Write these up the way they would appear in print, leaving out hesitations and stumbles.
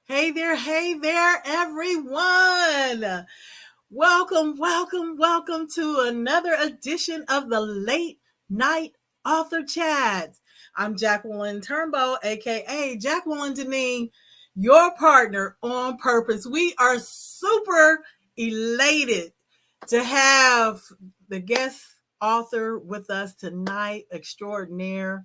Hey there, everyone. Welcome to another edition of the Late Night Author Chats. I'm Jacqueline Turnbow, aka Jacqueline Deneen, your partner on purpose. We are super elated to have the guest author with us tonight, extraordinaire.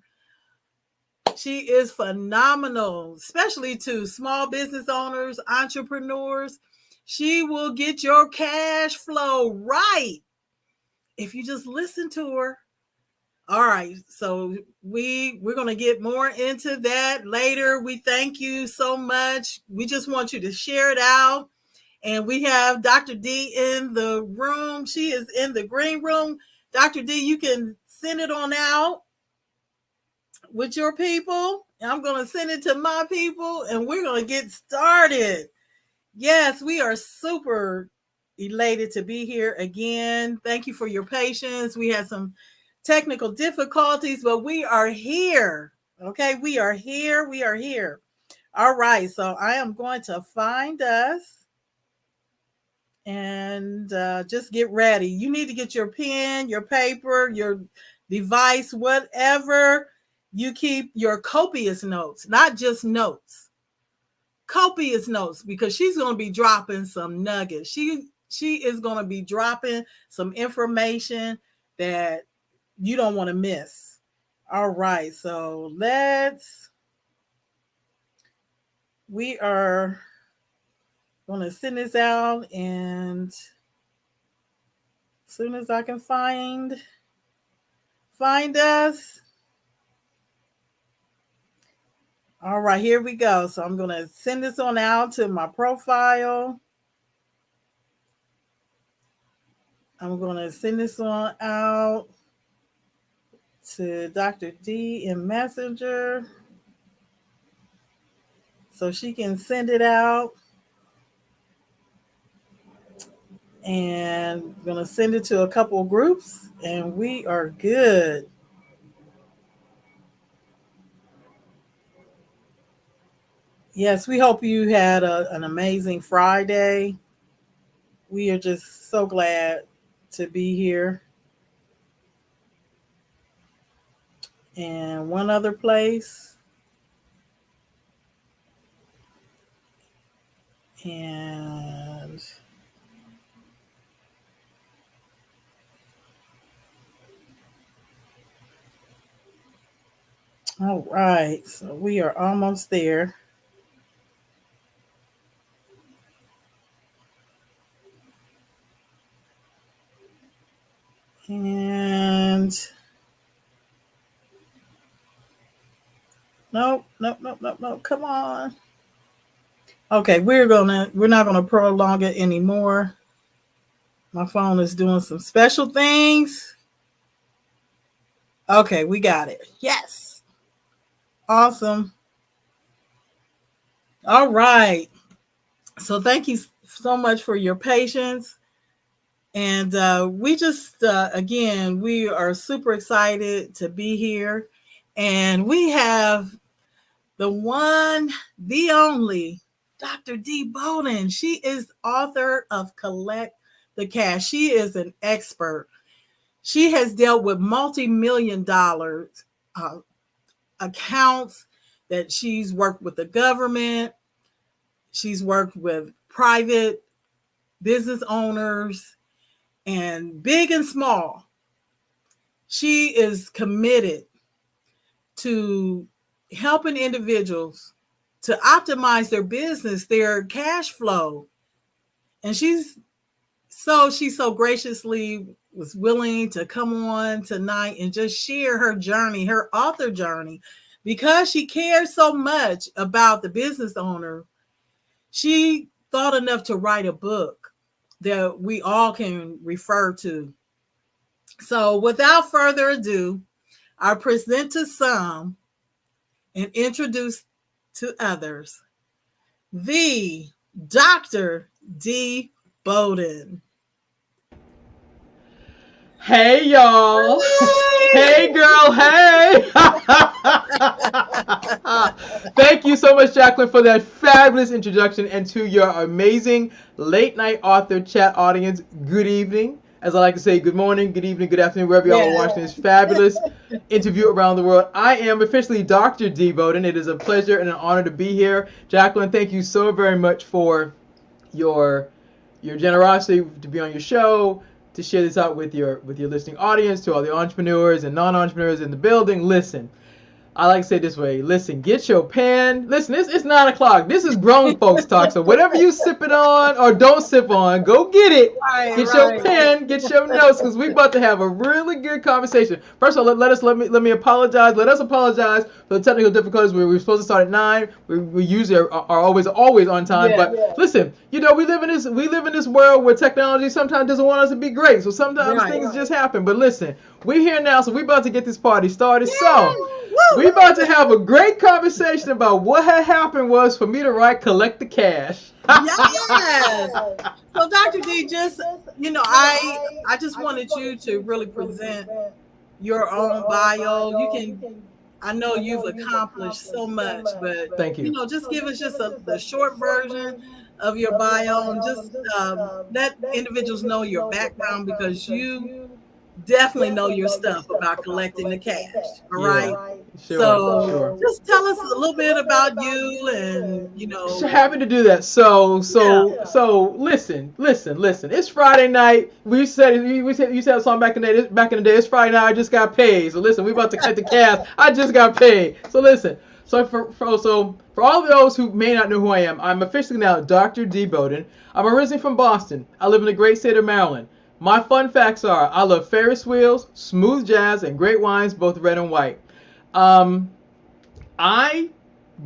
She is phenomenal, especially to small business owners, entrepreneurs. She will get your cash flow right if you just listen to her. All right, so we're going to get more into that later. We thank you so much. We just want you to share it out. And we have Dr. D in the room. She is in the green room. Dr. D, you can send it on out with your people. I'm going to send it to my people and we're going to get started. Yes, we are super elated to be here again. Thank you for your patience. We had some technical difficulties, but we are here. Okay, we are here. We are here. All right, so I am going to find us and just get ready. You need to get your pen, your paper, your device, whatever. You keep your copious notes, not just notes, copious notes, because she's going to be dropping some nuggets. She is going to be dropping some information that you don't want to miss. All right, so we are going to send this out, and as soon as I can find us. All right, here we go. So I'm going to send this on out to my profile. I'm going to send this on out to Dr. D in Messenger so she can send it out. And I'm going to send it to a couple of groups, and we are good. Yes, we hope you had an amazing Friday. We are just so glad to be here. And one other place. And all right, so we are almost there. And nope. Come on. Okay, we're not gonna prolong it anymore. My phone is doing some special things. Okay, we got it. Yes. Awesome. All right. So thank you so much for your patience. And we just, again, we are super excited to be here. And we have the one, the only, Dr. D. Bowden. She is author of Collect the Cash. She is an expert. She has dealt with multi-million dollar uh, accounts that she's worked with the government. She's worked with private business owners and big and small. She is committed to helping individuals to optimize their business, their cash flow. And she so graciously was willing to come on tonight and just share her journey, her author journey, because she cares so much about the business owner. She thought enough to write a book that we all can refer to. So without further ado, I present to some and introduce to others the Dr. D. Bowden. Hey, y'all. Hey, girl. Hey. Thank you so much, Jacqueline, for that fabulous introduction, and to your amazing late night author chat audience. Good evening. As I like to say, good morning, good evening, good afternoon, wherever y'all are watching this fabulous interview around the world. I am officially Dr. D. Bowden. It is a pleasure and an honor to be here. Jacqueline, thank you so very much for your generosity to be on your show, to share this out with your listening audience, to all the entrepreneurs and non-entrepreneurs in the building. Listen, I like to say it this way. Listen, get your pen. Listen, it's 9 o'clock. This is grown folks talk. So whatever you sipping on or don't sip on, go get it. Get your pen, get your notes, because we're about to have a really good conversation. First of all, let me apologize. Let us apologize for the technical difficulties. We were supposed to start at 9. We usually are always on time. But listen, we live in this world where technology sometimes doesn't want us to be great. So sometimes things just happen. But listen, we're here now, so we're about to get this party started. So we're about to have a great conversation about what had happened was for me to write Collect the Cash. Yes. So Dr. D, just, I just wanted you to really present your own bio. I know you've accomplished so much, but thank you. Just give us just the short version of your bio, and just let individuals know your background, because you definitely know your stuff about collecting the cash. All right. Sure. Just tell us a little bit about you, and Happy to do that. So listen. It's Friday night. You said a song back in the day. It's Friday night. I just got paid. So listen, we about to cut the cash. I just got paid. So listen. So for all of those who may not know who I am, I'm officially now Dr. D. Bowden. I'm originally from Boston. I live in the great state of Maryland. My fun facts are: I love Ferris wheels, smooth jazz, and great wines, both red and white. I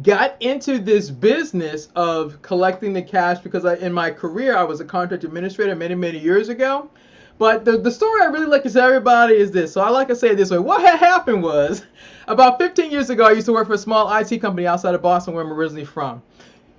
got into this business of collecting the cash because in my career I was a contract administrator many years ago. But the story I really like to tell everybody is this. So I like to say it this way. What had happened was, about 15 years ago, I used to work for a small IT company outside of Boston, where I'm originally from.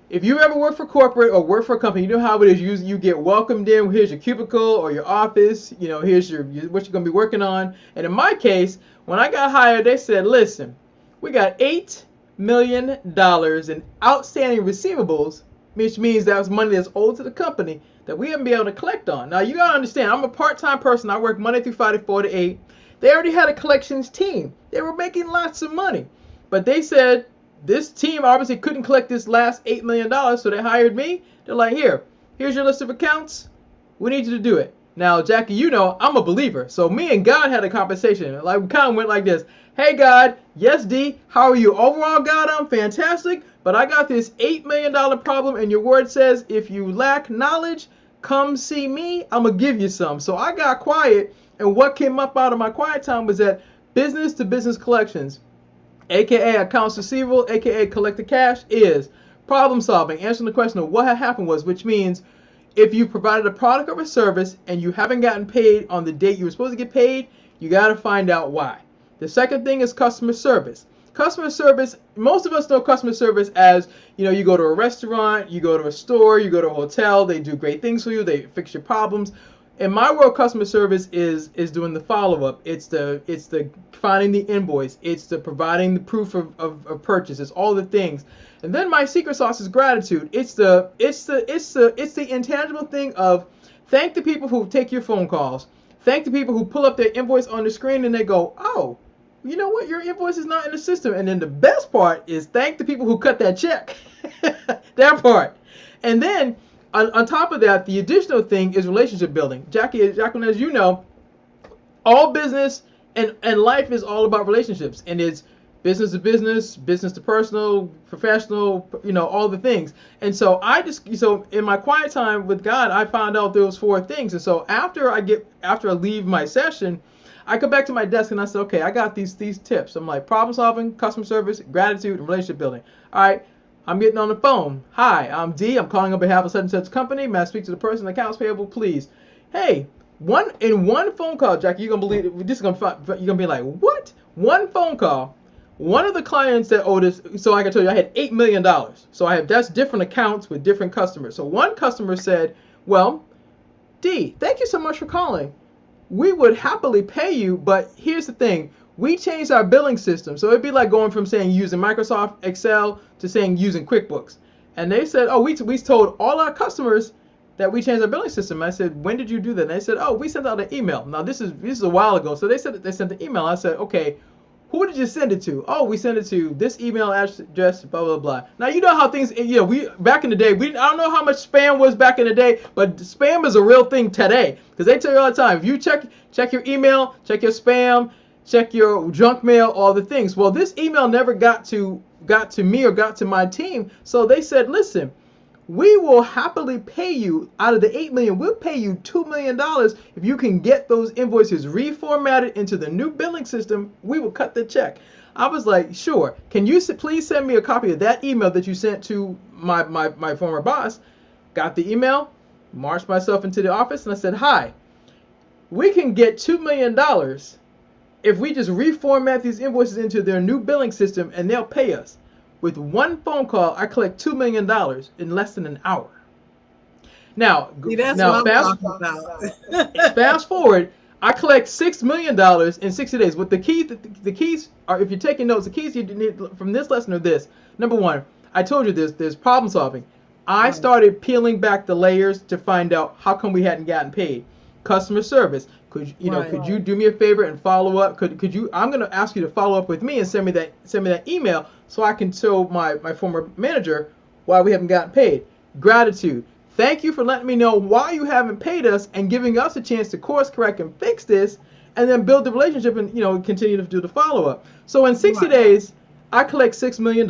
If you ever work for corporate or work for a company, you know how it is. You get welcomed in. Here's your cubicle or your office. Here's what you're going to be working on. And in my case, when I got hired, they said, listen, we got $8 million in outstanding receivables, which means that was money that's owed to the company that we haven't been able to collect on. Now, you got to understand, I'm a part-time person. I work Monday through Friday, 4 to 8. They already had a collections team. They were making lots of money. But they said, this team obviously couldn't collect this last $8 million, so they hired me. They're like, here's your list of accounts. We need you to do it. Now, Jackie, I'm a believer. So me and God had a conversation. Like, we kind of went like this. Hey, God. Yes, D. How are you? Overall, God, I'm fantastic. But I got this $8 million problem, and your word says, if you lack knowledge, come see me. I'm going to give you some. So I got quiet, and what came up out of my quiet time was that business-to-business collections, aka accounts receivable, aka collect the cash, is problem solving, answering the question of what had happened was, which means if you provided a product or a service and you haven't gotten paid on the date you were supposed to get paid, you got to find out why. The second thing is customer service. Customer service, most of us know customer service as, you go to a restaurant, you go to a store, you go to a hotel, they do great things for you, they fix your problems. In my world, customer service is doing the follow-up. It's the finding the invoice. It's the providing the proof of purchase. It's all the things. And then my secret sauce is gratitude. It's the intangible thing of thank the people who take your phone calls. Thank the people who pull up their invoice on the screen and they go, oh, you know what? Your invoice is not in the system. And then the best part is thank the people who cut that check. That part. And then on top of that, the additional thing is relationship building. Jacqueline, as you know, all business and life is all about relationships. And it's business to business, business to personal, professional, all the things. And so so in my quiet time with God, I found out those 4 things. And so after I leave my session, I go back to my desk and I said, okay, I got these tips. I'm like problem solving, customer service, gratitude, and relationship building. All right. I'm getting on the phone. Hi, I'm D. I'm calling on behalf of such and such company. May I speak to the person in accounts payable, please? Hey, one phone call, Jackie, you're gonna believe it. You're gonna be like, what? One phone call. One of the clients that owed us, so I can tell you, I had $8 million. So that's different accounts with different customers. So one customer said, well, D, thank you so much for calling. we would happily pay you, but here's the thing. We changed our billing system. So it'd be like going from saying using Microsoft Excel to saying using QuickBooks. And they said, oh, we told all our customers that we changed our billing system. I said, when did you do that? And they said, oh, we sent out an email. Now, this is a while ago. So they said that they sent the email. I said, okay, who did you send it to? Oh, we sent it to this email address, blah, blah, blah. Now, you know how things, we back in the day, I don't know how much spam was back in the day, but spam is a real thing today. Because they tell you all the time, if you check your email, check your spam, check your junk mail, all the things. Well, this email never got to me or got to my team. So they said, listen, we will happily pay you out of the $8 million. We'll pay you $2 million if you can get those invoices reformatted into the new billing system. We will cut the check. I was like, sure. Can you please send me a copy of that email that you sent to my former boss? Got the email, marched myself into the office, and I said, hi, we can get $2 million if we just reformat these invoices into their new billing system, and they'll pay us. With one phone call, I collect $2 million in less than an hour. Now, See, that's what I'm talking about. Fast forward, I collect $6 million in 60 days. With the keys are, if you're taking notes, the keys you need from this lesson are this. Number one, I told you there's problem solving. I started peeling back the layers to find out how come we hadn't gotten paid. Customer service. Could you do me a favor and follow up? Could you? I'm going to ask you to follow up with me and send me that email so I can tell my former manager why we haven't gotten paid. Gratitude. Thank you for letting me know why you haven't paid us and giving us a chance to course correct and fix this, and then build the relationship and continue to do the follow up. So in 60 days, I collect $6 million.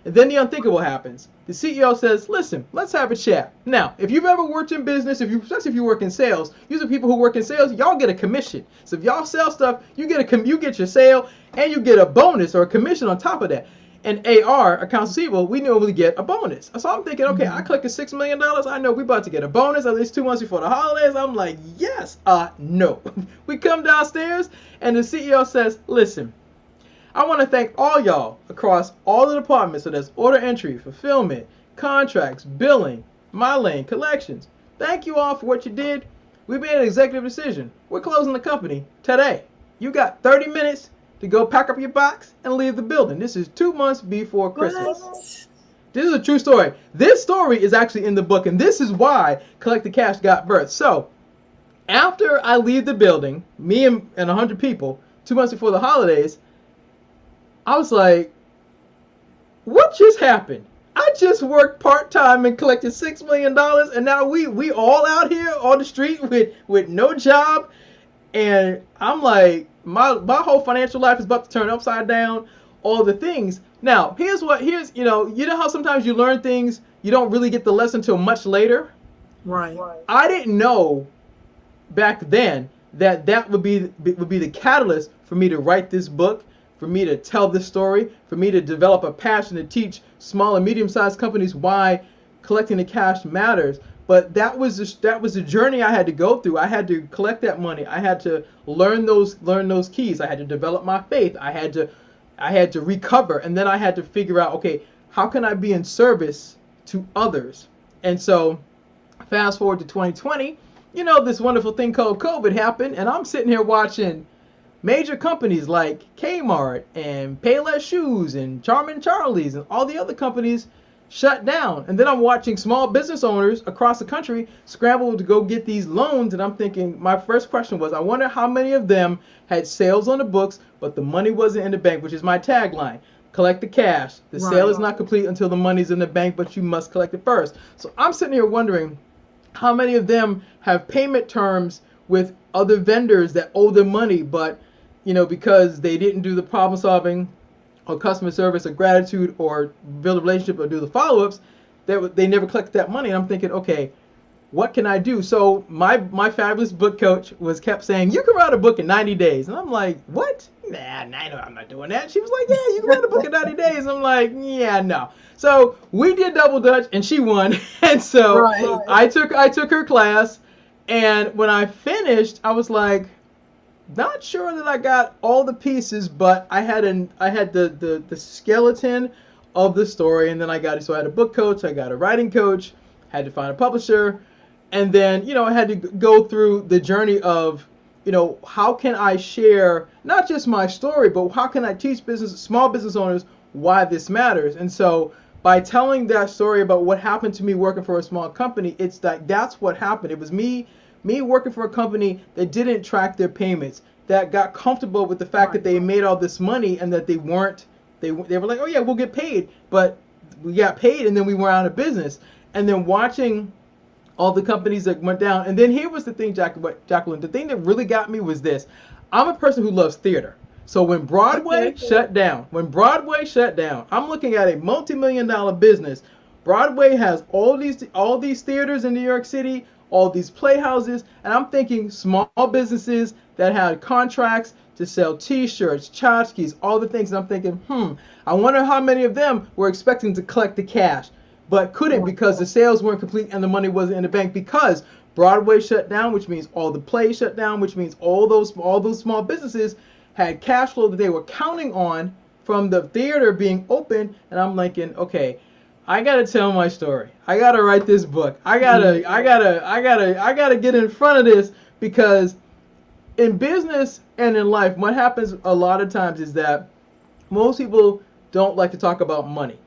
And then the unthinkable happens. The CEO says, listen, let's have a chat. Now, if you've ever worked in business, especially if you work in sales, usually people who work in sales, y'all get a commission. So if y'all sell stuff, you get your sale, and you get a bonus or a commission on top of that. And AR, accounts receivable, we normally get a bonus. So I'm thinking, okay, I collected $6 million. I know we're about to get a bonus at least 2 months before the holidays. I'm like, yes, no. We come downstairs, and the CEO says, listen, I want to thank all y'all across all the departments. So that's order entry, fulfillment, contracts, billing, my lane, collections. Thank you all for what you did. We made an executive decision. We're closing the company today. You got 30 minutes to go pack up your box and leave the building. This is 2 months before Christmas. What? This is a true story. This story is actually in the book, and this is why Collect the Cash got birthed. So after I leave the building, me and 100 people, 2 months before the holidays, I was like, what just happened? I just worked part-time and collected $6 million, and now we all out here on the street with no job. And I'm like, my whole financial life is about to turn upside down, all the things. Now, here's you know how sometimes you learn things, you don't really get the lesson until much later? Right. I didn't know back then that would be the catalyst for me to write this book, for me to tell this story, for me to develop a passion to teach small and medium-sized companies why collecting the cash matters. But that was the journey I had to go through. I had to collect that money. I had to learn those keys. I had to develop my faith. I had to recover, and then I had to figure out, okay, how can I be in service to others? And so, fast forward to 2020, this wonderful thing called COVID happened, and I'm sitting here watching major companies like Kmart and Payless Shoes and Charmin Charlie's and all the other companies shut down. And then I'm watching small business owners across the country scramble to go get these loans. And I'm thinking, my first question was, I wonder how many of them had sales on the books, but the money wasn't in the bank, which is my tagline. Collect the cash. The sale is not complete until the money's in the bank, but you must collect it first. So I'm sitting here wondering how many of them have payment terms with other vendors that owe them money, but because they didn't do the problem solving or customer service or gratitude or build a relationship or do the follow-ups, they never collected that money. And I'm thinking, okay, what can I do? So my fabulous book coach kept saying, you can write a book in 90 days. And I'm like, what? Nah, I'm not doing that. She was like, yeah, you can write a book in 90 days. I'm like, yeah, no. So we did double dutch and she won. And so I took her class. And when I finished, I was like, not sure that I got all the pieces, but I had the skeleton of the story, and then I had a book coach, I got a writing coach, had to find a publisher, and then I had to go through the journey of how can I share not just my story, but how can I teach small business owners why this matters? And so by telling that story about what happened to me working for a small company, it's that's what happened. It was me working for a company that didn't track their payments, that got comfortable with the fact that they made all this money and that they were like, oh yeah, we'll get paid, but we got paid and then we were out of business. And then watching all the companies that went down. And then here was the thing, Jacqueline, the thing that really got me was this. I'm a person who loves theater. So when Broadway shut down, I'm looking at a multi-million-dollar business. Broadway has all these theaters in New York City, all these playhouses, and I'm thinking small businesses that had contracts to sell T-shirts, tchotchkes, all the things. And I'm thinking, I wonder how many of them were expecting to collect the cash, but couldn't because the sales weren't complete and the money wasn't in the bank because Broadway shut down, which means all the plays shut down, which means all those small businesses had cash flow that they were counting on from the theater being open. And I'm thinking, okay, I gotta tell my story. I gotta write this book. I gotta get in front of this, because in business and in life, what happens a lot of times is that most people don't like to talk about money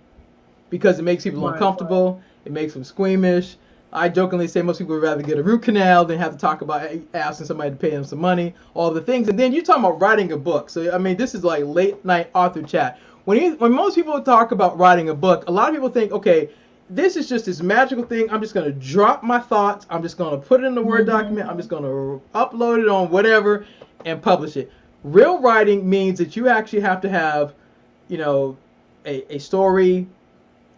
because it makes people uncomfortable. It makes them squeamish. I jokingly say most people would rather get a root canal than have to talk about asking somebody to pay them some money, all the things. And then you're talking about writing a book. So, I mean, this is like late night author chat. When most people talk about writing a book, a lot of people think, okay, this is just this magical thing. I'm just going to drop my thoughts. I'm just going to put it in a Word document. I'm just going to upload it on whatever and publish it. Real writing means that you actually have to have, a story,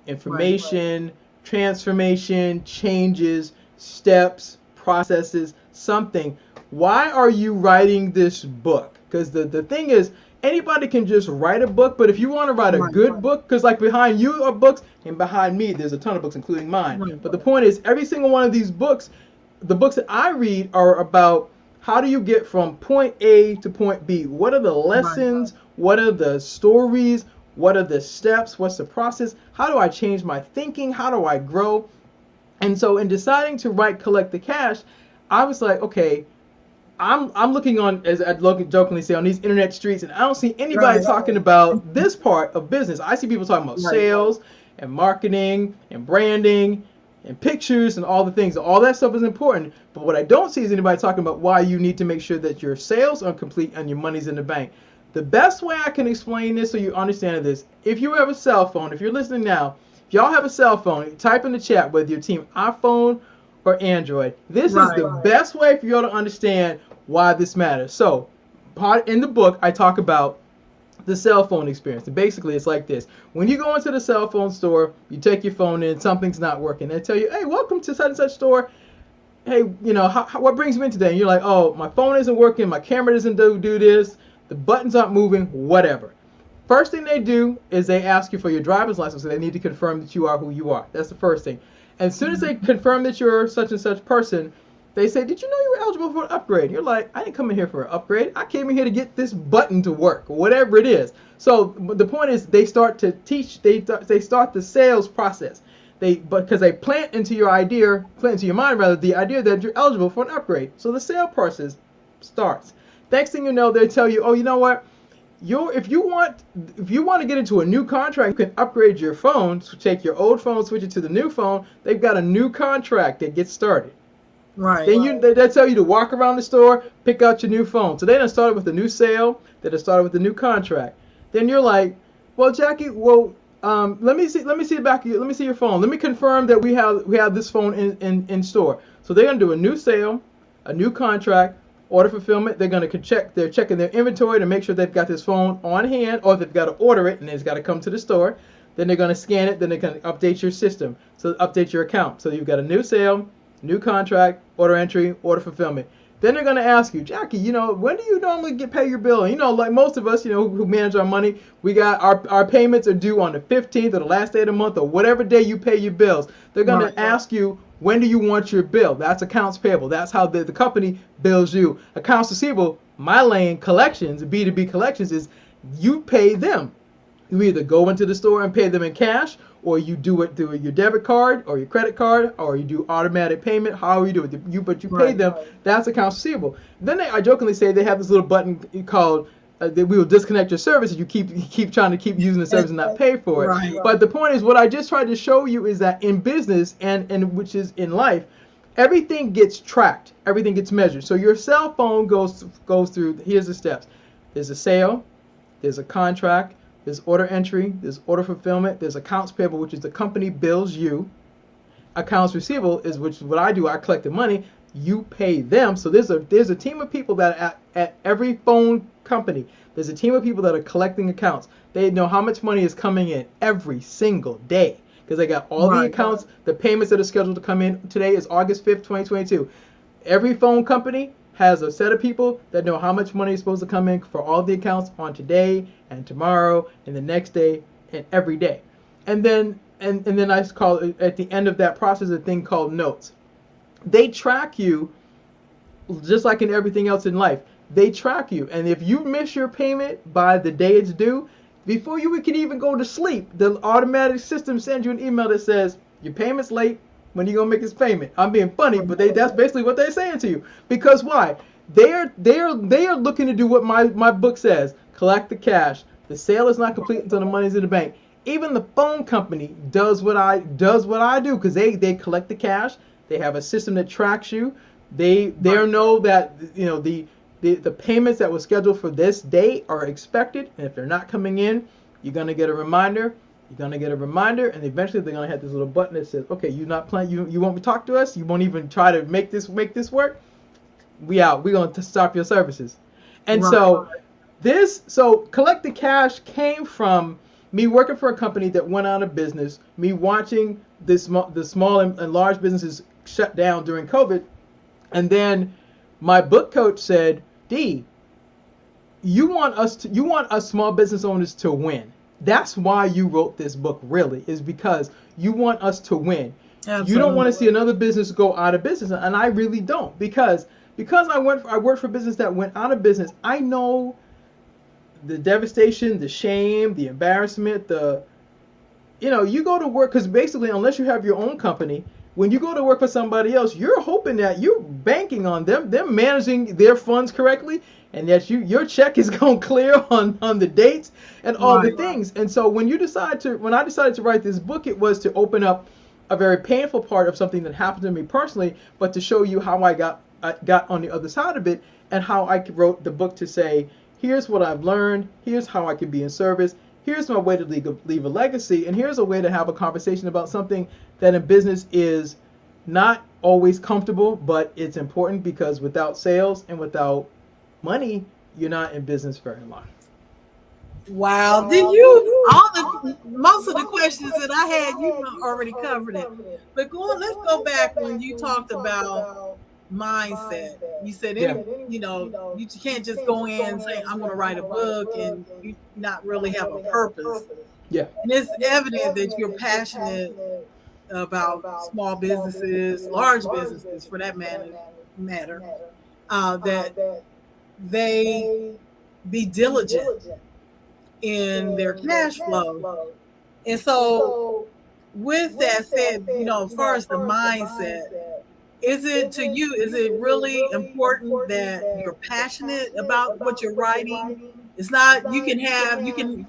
information, transformation, changes, steps, processes, something. Why are you writing this book? Because the thing is, anybody can just write a book, but if you want to write a good book, because like behind you are books, and behind me there's a ton of books, including mine. But the point is, every single one of these books, the books that I read are about how do you get from point A to point B? What are the lessons? What are the stories? What are the steps? What's the process? How do I change my thinking? How do I grow? And so in deciding to write Collect the Cash, I was like, okay, I'm looking on, as I jokingly say, on these internet streets, and I don't see anybody talking about this part of business. I see people talking about sales and marketing and branding and pictures and all the things. All that stuff is important. But what I don't see is anybody talking about why you need to make sure that your sales are complete and your money's in the bank. The best way I can explain this so you understand this, if you have a cell phone, if you're listening now, if y'all have a cell phone, type in the chat whether your team iPhone or Android. This is the best way for you all to understand why this matters. So, in the book, I talk about the cell phone experience. And basically, it's like this. When you go into the cell phone store, you take your phone in, something's not working. They tell you, hey, welcome to such and such store. Hey, what brings me in today? And you're like, oh, my phone isn't working, my camera doesn't do this, the buttons aren't moving, whatever. First thing they do is they ask you for your driver's license, so they need to confirm that you are who you are. That's the first thing. And as soon as they confirm that you're such and such person, they say, did you know you were eligible for an upgrade? You're like, I didn't come in here for an upgrade. I came in here to get this button to work, whatever it is. So the point is, they start to teach, they start the sales process. Because they plant into your mind, the idea that you're eligible for an upgrade. So the sale process starts. Next thing you know, they tell you, oh, you know what? If you want to get into a new contract, you can upgrade your phone. So take your old phone, switch it to the new phone. They've got a new contract that gets started. Then they tell you to walk around the store, pick out your new phone. So they done started with a new sale. They done started with a new contract. Then you're like, well, Jackie, let me see the back of let me see your phone. Let me confirm that we have this phone in store. So they're gonna do a new sale, a new contract, order fulfillment. They're gonna they're checking their inventory to make sure they've got this phone on hand, or they've got to order it and it's got to come to the store. Then they're gonna scan it. Then they're gonna update your system, so update your account. So you've got a new sale, new contract, order entry, order fulfillment. Then they're going to ask you, Jackie, when do you normally pay your bill? Like most of us, who manage our money, we got our payments are due on the 15th or the last day of the month or whatever day you pay your bills. They're going to ask you, when do you want your bill? That's accounts payable. That's how the company bills you. Accounts receivable, my lane, collections, B2B collections, is you pay them. You either go into the store and pay them in cash, or you do it through your debit card or your credit card, or you do automatic payment. However you do it, but you pay Right. them. That's accounts receivable. Then I jokingly say they have this little button called that we will disconnect your service if you keep trying to keep using the service and not pay for it. Right. But the point is, what I just tried to show you is that in business and which is in life, everything gets tracked, everything gets measured. So your cell phone goes through. Here's the steps. There's a sale, there's a contract, there's order entry, there's order fulfillment, there's accounts payable, which is the company bills you. Accounts receivable is which is what I do. I collect the money, you pay them. So there's a team of people that at every phone company, there's a team of people that are collecting accounts. They know how much money is coming in every single day because they got all the accounts, the payments that are scheduled to come in. Today is August 5th, 2022. Every phone company has a set of people that know how much money is supposed to come in for all the accounts on today and tomorrow and the next day and every day. And then I call it, at the end of that process, a thing called notes. They track you just like in everything else in life. They track you, and if you miss your payment by the day it's due, before you can even go to sleep, the automatic system sends you an email that says your payment's late. When are you gonna make this payment? I'm being funny, but that's basically what they're saying to you. Because why? They are looking to do what my book says: collect the cash. The sale is not complete until the money's in the bank. Even the phone company does what I do because they collect the cash. They have a system that tracks you. They know that the payments that were scheduled for this day are expected, and if they're not coming in, you're gonna get a reminder. You're gonna get a reminder, and eventually they're gonna have this little button that says, "Okay, you're not playing. You won't talk to us. You won't even try to make this work. We out. We're gonna stop your services." And so collect the cash came from me working for a company that went out of business. Me watching the small and large businesses shut down during COVID, and then my book coach said, "D, you want us small business owners to win. That's why you wrote this book, really, is because you want us to win. Absolutely. You don't want to see another business go out of business." And I really don't, because I worked for business that went out of business. I know the devastation, the shame, the embarrassment, you go to work, because basically, unless you have your own company, when you go to work for somebody else, you're hoping that you're banking on them managing their funds correctly, and that your check is going to clear on the dates and all the things. And so when I decided to write this book, it was to open up a very painful part of something that happened to me personally, but to show you how I got on the other side of it, and how I wrote the book to say, here's what I've learned, here's how I can be in service, here's my way to leave a legacy, and here's a way to have a conversation about something that in business is not always comfortable, but it's important, because without sales and without money, you're not in business very long. Wow. Did most of the questions that I had, you already covered it. But let's go back when you talked about mindset. You said, you can't just go in and say, I'm going to write a book, and you not really have a purpose. Yeah. And it's evident that you're passionate about small businesses, large businesses for that matter, that they be diligent in their cash flow. And so with that said, as far as the mindset, is it really important that you're passionate about what you're writing? It's not, you can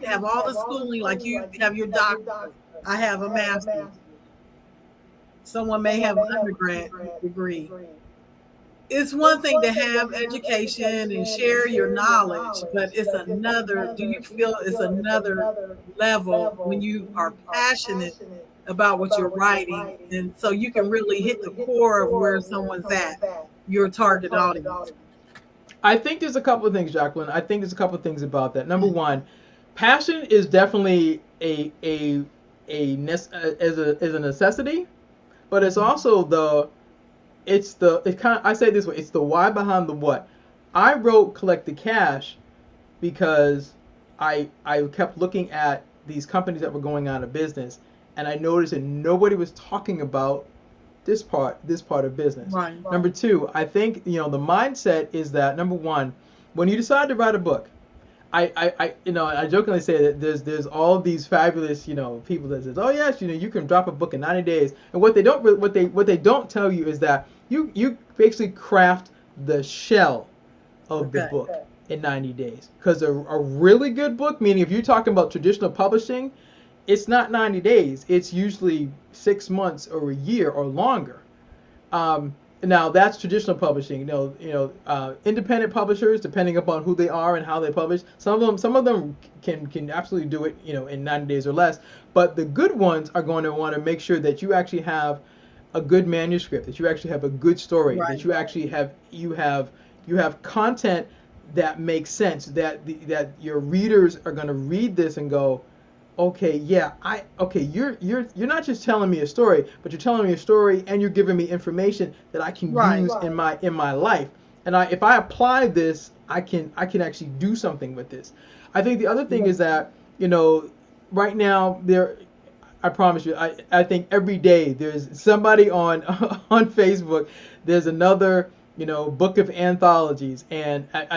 have all the schooling, like you have your doctor. I have a master's. Someone may have an undergrad degree. It's one thing to have education and share your knowledge, but do you feel it's another level when you are passionate about what you're writing, and so you can really hit the core of where someone's at, your target audience? I think there's a couple of things, Jacqueline. I think there's a couple of things about that. Number one, passion is definitely a necessity, but it's also I say it this way, it's the why behind the what. I wrote Collect the Cash because I kept looking at these companies that were going out of business, and I noticed that nobody was talking about this part of business. Right. Number two, I think the mindset is that, number one, when you decide to write a book, I jokingly say that there's all these fabulous, people that says, oh yes, you can drop a book in 90 days. And what they don't tell you is that you basically craft the shell of the Okay. book in 90 days. Because a really good book, meaning if you're talking about traditional publishing, it's not 90 days. It's usually 6 months or a year or longer. Um, Now that's traditional publishing. Independent publishers, depending upon who they are and how they publish, some of them can absolutely do it, in 90 days or less. But the good ones are going to want to make sure that you actually have a good manuscript, that you actually have a good story, that Right. you actually have content that makes sense, that your readers are going to read this and go, okay, yeah, you're not just telling me a story, but you're telling me a story and you're giving me information that I can Right. use in my life. And if I apply this, I can actually do something with this. I think the other thing is that, right now I promise you, I think every day there's somebody on on Facebook. There's another, book of anthologies, and hey,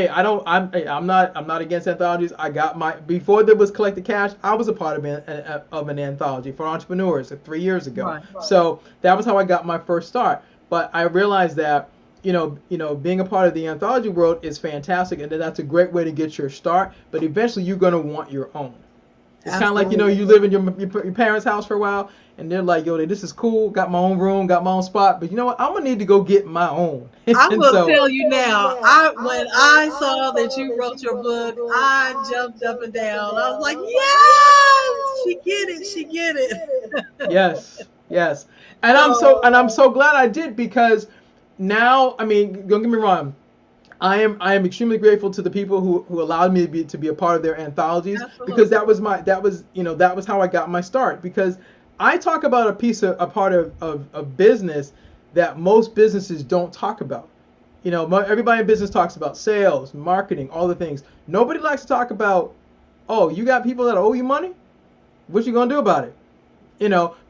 I'm not against anthologies. I got my before there was Collect the Cash. I was a part of an anthology for entrepreneurs 3 years ago. Right. So that was how I got my first start. But I realized that being a part of the anthology world is fantastic, and that's a great way to get your start. But eventually, you're gonna want your own. It's kind of like, Absolutely. you live in your parents' house for a while, and they're like, yo, this is cool, got my own room, got my own spot, but you know what? I'm gonna need to go get my own. I And will so, tell you now. I When I saw that you wrote your book, I jumped up and down. I was like, "Yes, she get it. She get it." yes, yes, and So I'm so glad I did, because now, I mean, don't get me wrong, I am extremely grateful to the people who allowed me to be a part of their anthologies, because absolutely. that was how I got my start. Because I talk about a part of business that most businesses don't talk about. Everybody in business talks about sales, marketing, all the things. Nobody likes to talk about, oh, you got people that owe you money? What you gonna do about it?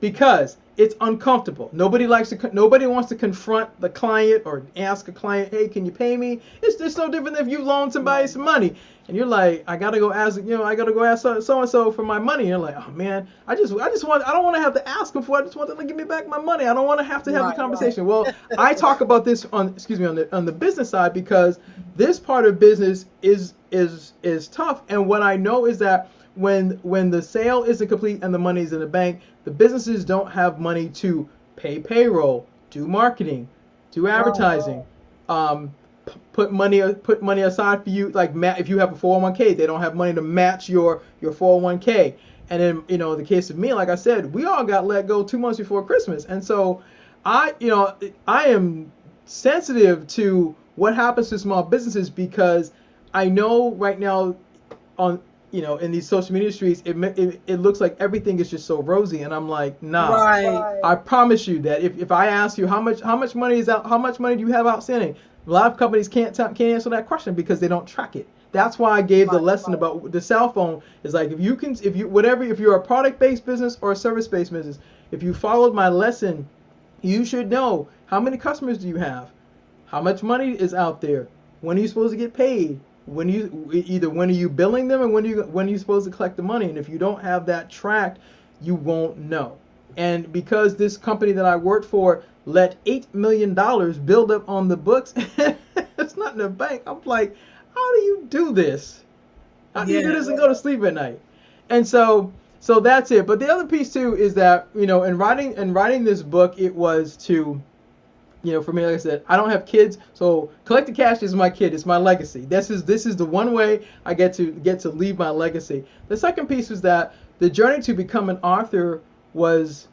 Because it's uncomfortable. Nobody wants to confront the client or ask a client, hey, can you pay me? It's no different than if you loan somebody Right. some money and you're like, I gotta go ask, so and so for my money. And you're like, oh man, I don't want to have to ask them for it. I just want them to give me back my money. I don't want to have the Right. conversation. Well, I talk about this on the business side, because this part of business is tough. And what I know is that when the sale isn't complete and the money's in the bank, the businesses don't have money to pay payroll, do marketing, do Right. advertising, put money aside for you. Like, if you have a 401k, they don't have money to match your 401k. And then, in the case of me, like I said, we all got let go 2 months before Christmas, and so I am sensitive to what happens to small businesses, because I know right now, on in these social media streets, it looks like everything is just so rosy, and I'm like, nah. Right. I promise you that if I ask you how much money is out, how much money do you have outstanding, a lot of companies can't answer that question because they don't track it. That's why I gave the Right. lesson about the cell phone. Is like, if you're a product based business or a service based business, if you followed my lesson, you should know how many customers do you have, how much money is out there, when are you supposed to get paid, when are you billing them, and when are you supposed to collect the money. And if you don't have that tracked, you won't know. And because this company that I worked for let $8 million build up on the books, it's not in the bank. I'm like, how do you do this? How do you do this Yes. and go to sleep at night? And so that's it. But the other piece too is that, in writing this book, it was to, for me, like I said, I don't have kids, so Collect the Cash is my kid. It's my legacy. This is the one way I get to leave my legacy. The second piece was that the journey to become an author was,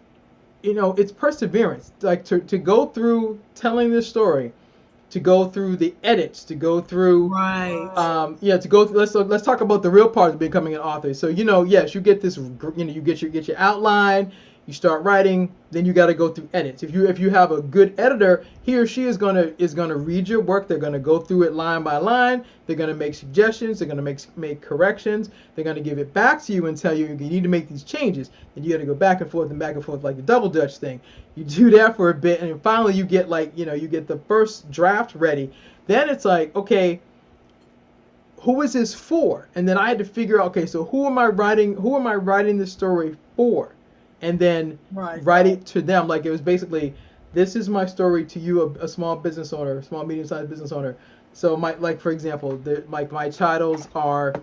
it's perseverance. Like, to go through telling this story, to go through the edits, to go through, Right. to go through, let's talk about the real part of becoming an author. So, yes, you get this, you get your outline, you start writing, then you got to go through edits. If you have a good editor, he or she is gonna read your work. They're gonna go through it line by line. They're gonna make suggestions. They're gonna make corrections. They're gonna give it back to you and tell you need to make these changes. And you got to go back and forth like the double dutch thing. You do that for a bit, and finally you get, you get the first draft ready. Then it's like, okay, who is this for? And then I had to figure out, okay, so who am I writing this story for? And then write it to them. Like, it was basically, this is my story to you, a small business owner, small, medium-sized business owner. So for example, my titles are,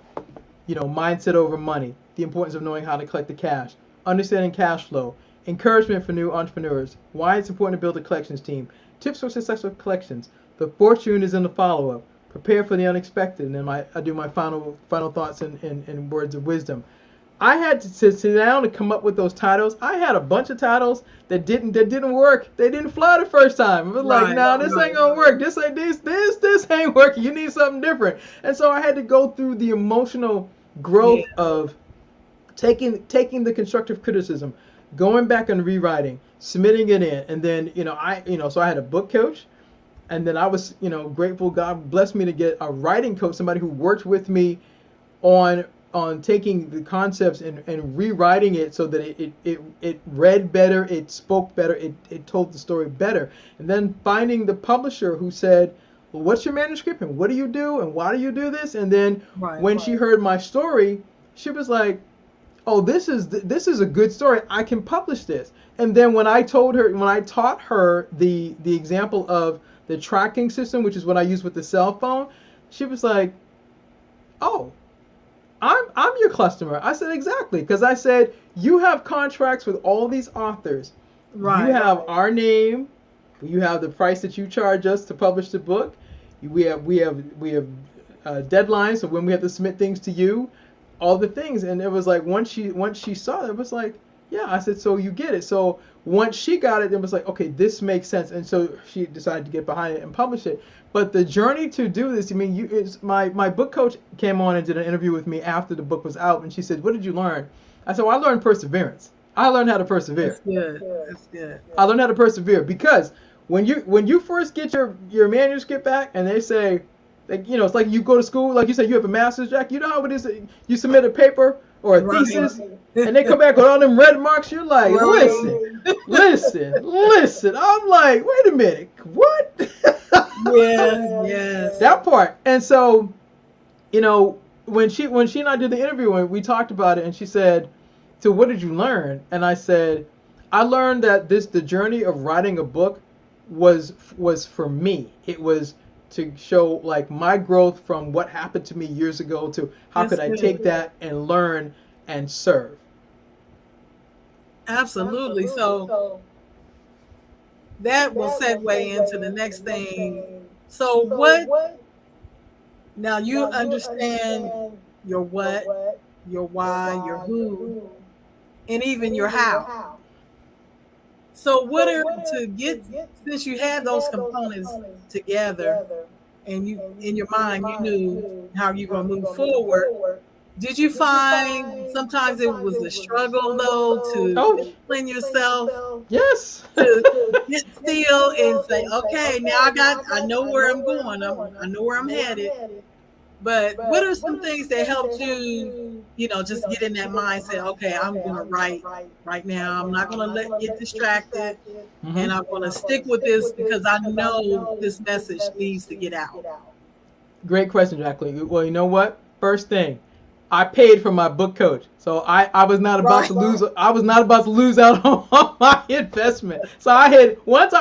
mindset over money, the importance of knowing how to collect the cash, understanding cash flow, encouragement for new entrepreneurs, why it's important to build a collections team, tips for successful collections, the fortune is in the follow-up, prepare for the unexpected, and then I do my final thoughts and words of wisdom. I had to sit down and come up with those titles. I had a bunch of titles that didn't work. They didn't fly the first time. I was like, no, this ain't gonna work. This ain't working. You need something different. And so I had to go through the emotional growth of taking the constructive criticism, going back and rewriting, submitting it in, and then so I had a book coach, and then I was grateful. God blessed me to get a writing coach, somebody who worked with me on taking the concepts and rewriting it so that it read better, it spoke better, it told the story better. And then finding the publisher who said, well, what's your manuscript and what do you do and why do you do this? And then when she heard my story, she was like, oh, this is a good story. I can publish this. And then when I taught her the example of the tracking system, which is what I use with the cell phone, she was like, oh, I'm your customer. I said, exactly, because I said, you have contracts with all these authors. Right. You have our name. You have the price that you charge us to publish the book. We have deadlines of when we have to submit things to you, all the things. And it was like, once she saw it, it was like, yeah. I said, so you get it. So once she got it, it was like, okay, this makes sense. And so she decided to get behind it and publish it. But the journey to do this, I mean, my book coach came on and did an interview with me after the book was out, and she said, what did you learn? I said, well, I learned perseverance. I learned how to persevere. That's good. I learned how to persevere because when you first get your manuscript back and they say, like, it's like you go to school, like you said, you have a master's, Jack. You know how it is, you submit a paper or a thesis, and they come back with all them red marks. You're like, listen. I'm like, wait a minute, what? Yes. That part. And so, when she and I did the interview, and we talked about it, and she said, so what did you learn? And I said, I learned that the journey of writing a book was for me. It was to show like my growth from what happened to me years ago to how could I take that and learn and serve. Absolutely. So that will segue into the next thing. So what? Now you understand your what, your why, your who, and even your how. So what are to get, since you had those components together and you in your mind you knew how you're going to move forward, did you find sometimes it was a struggle though to discipline yourself? Yes. To get still and say, okay, now I know where I'm going. I know where I'm headed. But what are some things that helped you, just get in that mindset, okay, I'm going to write right now. I'm not going to get distracted. Mm-hmm. And I'm going to stick with this because I know this message needs to get out. Great question, Jacqueline. Well, you know what? First thing, I paid for my book coach. So I was not about to lose. I was not about to lose out on my investment. So I had once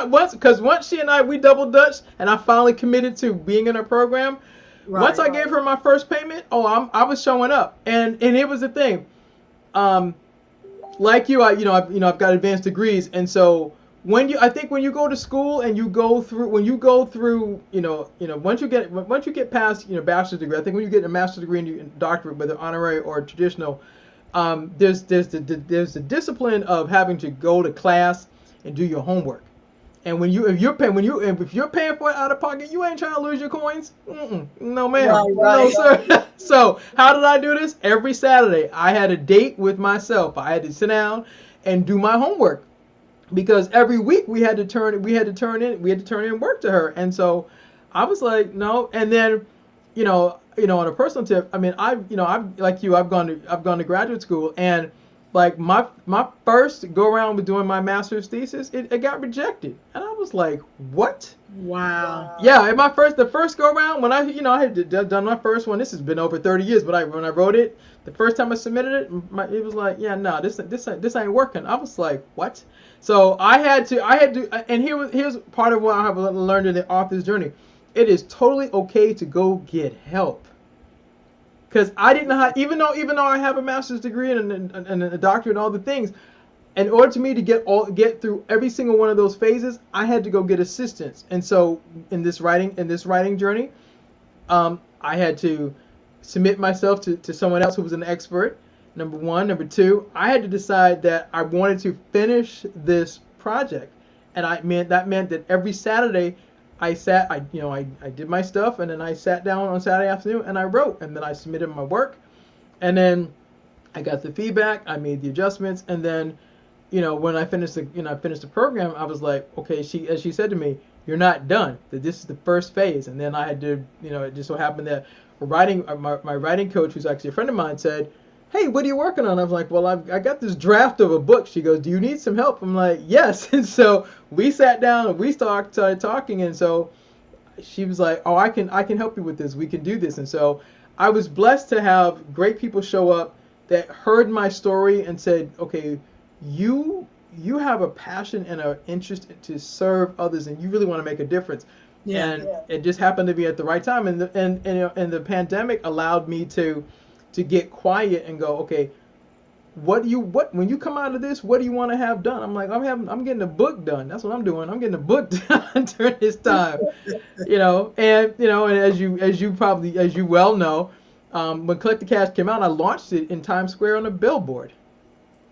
she and we double dutched and I finally committed to being in her program. Once I gave her my first payment, I was showing up, and it was the thing. Like you, I've got advanced degrees, and so when you go to school and once you get past bachelor's degree, I think when you get a master's degree and a doctorate, whether honorary or traditional, there's the discipline of having to go to class and do your homework. And if you're paying for it out of pocket, you ain't trying to lose your coins. No, ma'am. No, sir. So how did I do this? Every Saturday, I had a date with myself. I had to sit down and do my homework because every week we had to turn in work to her. And so I was like, no. And then, on a personal tip, I mean, I've gone to graduate school, and like my first go around with doing my master's thesis, it got rejected. And I was like, what? Wow. Yeah, in the first go around, when I had done my first one. This has been over 30 years, but when I wrote it, the first time I submitted it, it was like, yeah, no, this ain't working. I was like, what? So and here's part of what I have learned in the author's journey. It is totally okay to go get help. Because I didn't know how, even though I have a master's degree and a doctorate and all the things, in order to me to get through every single one of those phases, I had to go get assistance. And so in this writing journey, I had to submit myself to someone else who was an expert. Number one, number two, I had to decide that I wanted to finish this project, and that meant that every Saturday I did my stuff, and then I sat down on Saturday afternoon and I wrote, and then I submitted my work, and then I got the feedback, I made the adjustments, and then when I finished the program, I was like, okay, she said to me, you're not done. That this is the first phase, and then I had to, it just so happened that my writing coach, who's actually a friend of mine, said, hey, what are you working on? I was like, well, I got this draft of a book. She goes, do you need some help? I'm like, yes. And so we sat down and we started talking, and so she was like, oh, I can help you with this. We can do this. And so I was blessed to have great people show up that heard my story and said, okay, you have a passion and an interest to serve others, and you really want to make a difference. Yeah. And it just happened to be at the right time, and the pandemic allowed me to get quiet and go, okay, when you come out of this, what do you want to have done? I'm like, I'm getting a book done. That's what I'm doing. I'm getting a book done during this time. And as you well know, when Collect the Cash came out, I launched it in Times Square on a billboard.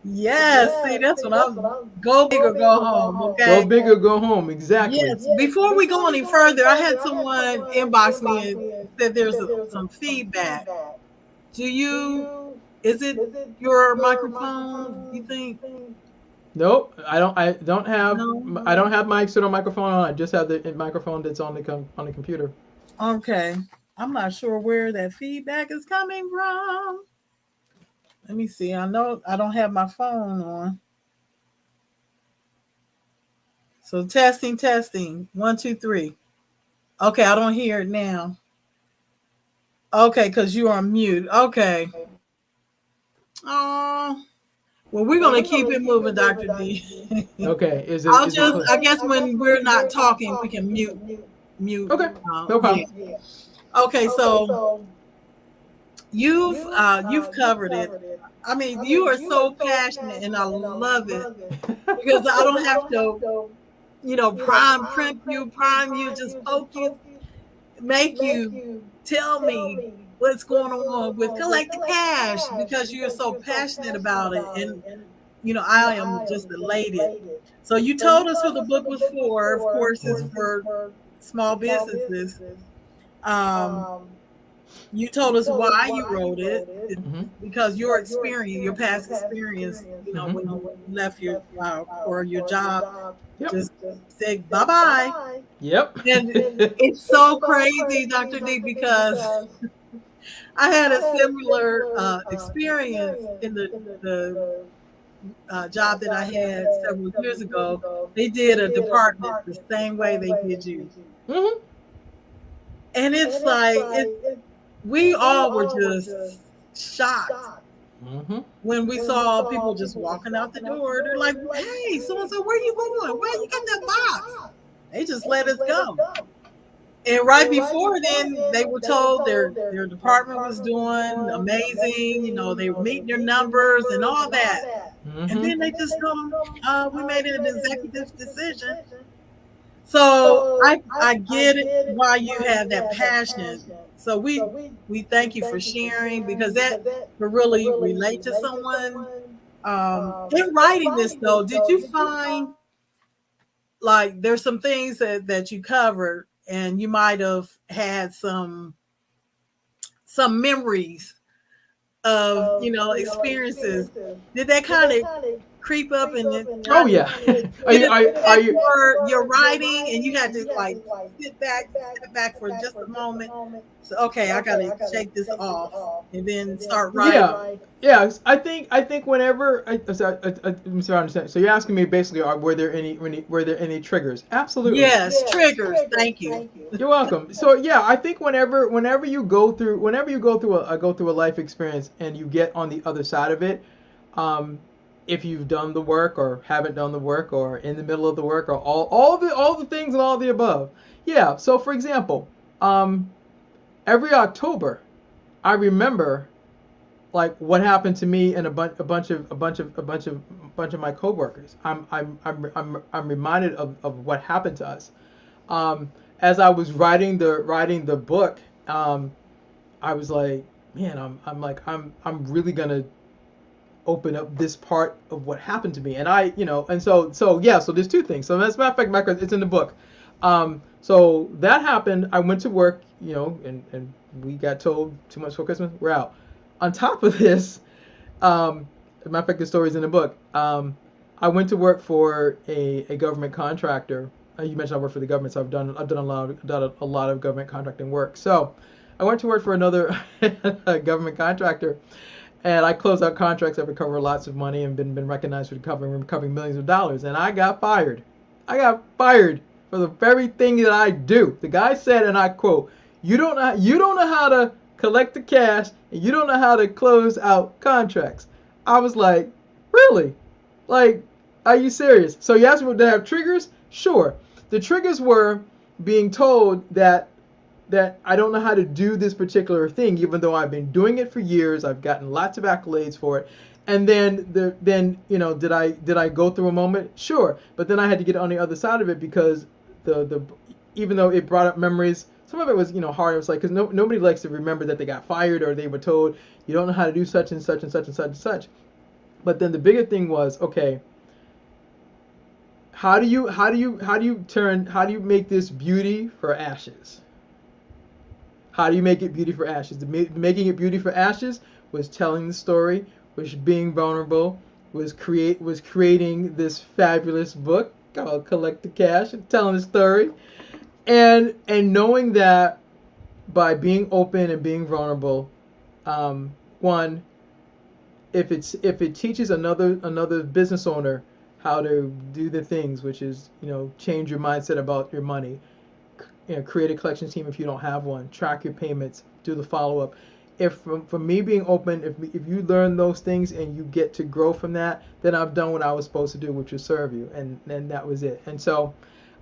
Yes, see, that's what I'm. Go big or go home. Okay. Go big or go home. Exactly. Yes. Before we go any further, I had someone inbox me and said there's some feedback. Do you? Is it your microphone? You think? Nope. I don't have. No. I don't have my external microphone on. I just have the microphone that's on the computer. Okay. I'm not sure where that feedback is coming from. Let me see. I know I don't have my phone on. So testing. 1, 2, 3. Okay, I don't hear it now. Okay, because you're on mute. Okay. Oh, well, we're gonna keep it moving, Dr. D. Okay. I guess when we're not talking, we can mute. Okay. No problem. Yeah. Okay, so you've covered it. I mean, you are so passionate, and I love it because I don't have to, prime you, just poke you, make you tell me what's going on with Collect the Cash because you're so passionate about it. And, I am just elated. So you told us who the book was for. Of course, it's for small businesses. You told us why you wrote it. Mm-hmm. Because your experience, your past experience, when you left your or your job, Yep. just said bye-bye. Yep. And it's so crazy, Dr. D, because I had a similar experience in the job that I had several years ago. They did a department the same way they did you. Mm-hmm. And it's like, we all were just shocked Mm-hmm. when we saw people just walking out the door. They're like, hey, so-and-so, where you going? Why you got that box? They just let us go. And right before then, they were told their department was doing amazing. They were meeting their numbers and all that. Mm-hmm. And then they just told them, we made an executive decision. So I get it why you have that passion. So we thank you for sharing because that will really relate to someone. In writing this though, did you find like there's some things that you covered and you might have had some memories of experiences? Did that kind of creep up and then try Oh to yeah. are get you into are, the are next you word you're writing, and you got to like step back for just a moment. So okay, I got to shake this off and then start writing. Yeah, yeah. I think whenever let me see if I understand. So you're asking me basically, were there any triggers? Absolutely. Yes, triggers. Thank you. You're welcome. So yeah, I think whenever you go through a life experience and you get on the other side of it, um, if you've done the work or haven't done the work or in the middle of the work or all the things and all the above. Yeah. So for example, um, every October, I remember like what happened to me and a bunch of my coworkers. I'm reminded of what happened to us. As I was writing the book, I was like, man, I'm really gonna open up this part of what happened to me, and so yeah, so there's two things. So as a matter of fact, it's in the book. So that happened. I went to work, and we got told 2 months before Christmas we're out. On top of this, as a matter of fact, the story's in the book. I went to work for a government contractor. You mentioned I work for the government, so I've done a lot of government contracting work. So I went to work for another government contractor, and I closed out contracts that recover lots of money and been recognized for recovering millions of dollars. And I got fired. I got fired for the very thing that I do. The guy said, and I quote, "You don't know how to collect the cash, and you don't know how to close out contracts." I was like, really? Like, are you serious? So you asked me, did I have triggers? Sure. The triggers were being told that I don't know how to do this particular thing, even though I've been doing it for years. I've gotten lots of accolades for it. And then did I go through a moment? Sure. But then I had to get on the other side of it because the even though it brought up memories, some of it was hard. It was like because nobody likes to remember that they got fired or they were told you don't know how to do such and such and such and such and such. But then the bigger thing was, okay, how do you make this beauty for ashes? How do you make it beauty for ashes? Making it beauty for ashes was telling the story, was being vulnerable, was creating this fabulous book called Collect the Cash and telling the story, and knowing that by being open and being vulnerable, one, if it teaches another business owner how to do the things, which is change your mindset about your money, create a collections team if you don't have one, track your payments, do the follow up. If from me being open, if you learn those things and you get to grow from that, then I've done what I was supposed to do, which is serve you, and that was it. And so,